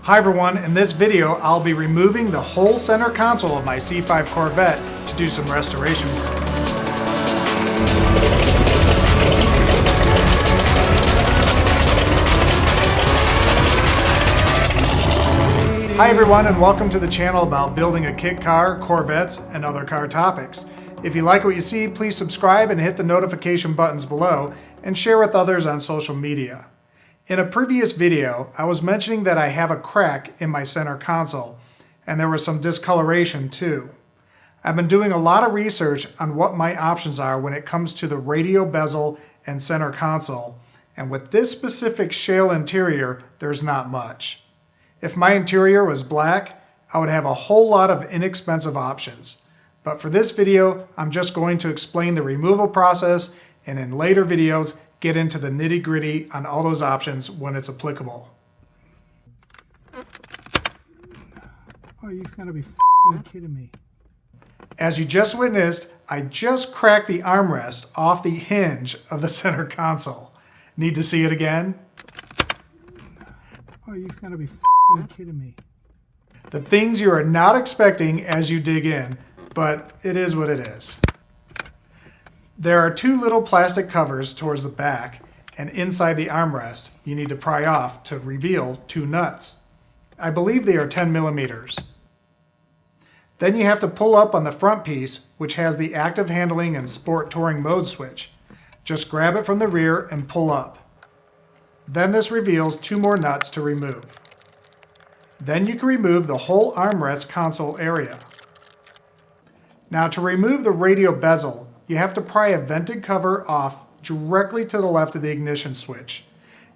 Hi everyone, in this video I'll be removing the whole center console of my C5 Corvette to do some restoration work. Hi everyone, and welcome to the channel about building a kit car, Corvettes, and other car topics. If you like what you see, please subscribe and hit the notification buttons below and share with others on social media. In a previous video, I was mentioning that I have a crack in my center console, and there was some discoloration too. I've been doing a lot of research on what my options are when it comes to the radio bezel and center console, and with this specific shale interior, there's not much. If my interior was black, I would have a whole lot of inexpensive options. But for this video, I'm just going to explain the removal process, and in later videos, get into the nitty-gritty on all those options when it's applicable. Oh, you've got to be f***ing kidding me. As you just witnessed, I just cracked the armrest off the hinge of the center console. Need to see it again? Oh, you've got to be f***ing kidding me. The things you are not expecting as you dig in, but it is what it is. There are two little plastic covers towards the back, and inside the armrest you need to pry off to reveal two nuts. I believe they are 10 millimeters. Then you have to pull up on the front piece, which has the active handling and sport touring mode switch. Just grab it from the rear and pull up. Then this reveals two more nuts to remove. Then you can remove the whole armrest console area. Now to remove the radio bezel, you have to pry a vented cover off directly to the left of the ignition switch.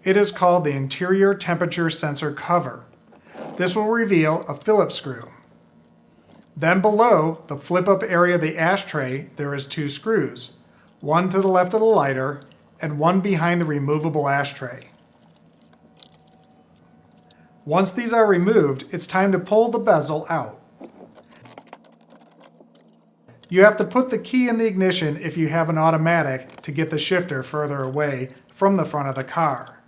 It is called the interior temperature sensor cover. This will reveal a Phillips screw. Then below the flip-up area of the ashtray, there is two screws, one to the left of the lighter and one behind the removable ashtray. Once these are removed, it's time to pull the bezel out. You have to put the key in the ignition if you have an automatic to get the shifter further away from the front of the car.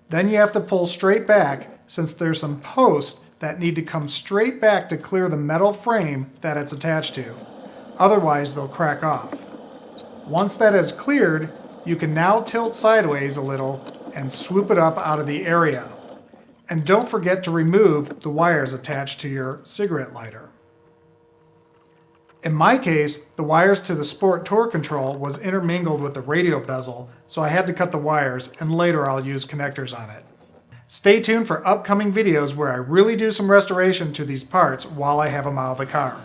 Then you have to pull straight back since there's some posts that need to come straight back to clear the metal frame that it's attached to. Otherwise they'll crack off. Once that is cleared, you can now tilt sideways a little and swoop it up out of the area. And don't forget to remove the wires attached to your cigarette lighter. In my case, the wires to the sport tour control was intermingled with the radio bezel, so I had to cut the wires, and later I'll use connectors on it. Stay tuned for upcoming videos where I really do some restoration to these parts while I have them out of the car.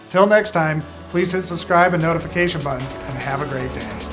Till next time, please hit subscribe and notification buttons, and have a great day.